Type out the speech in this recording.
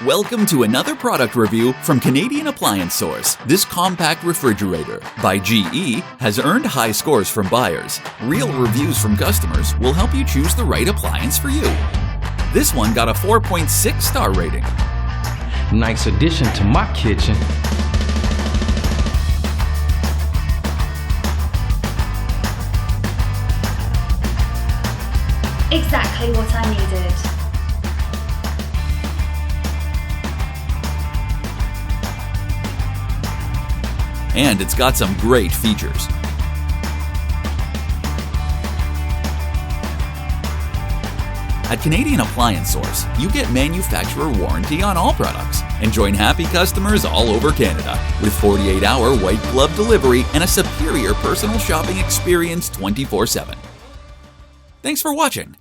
Welcome to another product review from Canadian Appliance Source. This compact refrigerator by GE has earned high scores from buyers. Real reviews from customers will help you choose the right appliance for you. This one got a 4.6 star rating. Nice addition to my kitchen. Exactly what I needed. And it's got some great features. At Canadian Appliance Source, you get manufacturer warranty on all products and join happy customers all over Canada with 48-hour white glove delivery and a superior personal shopping experience 24/7. Thanks for watching.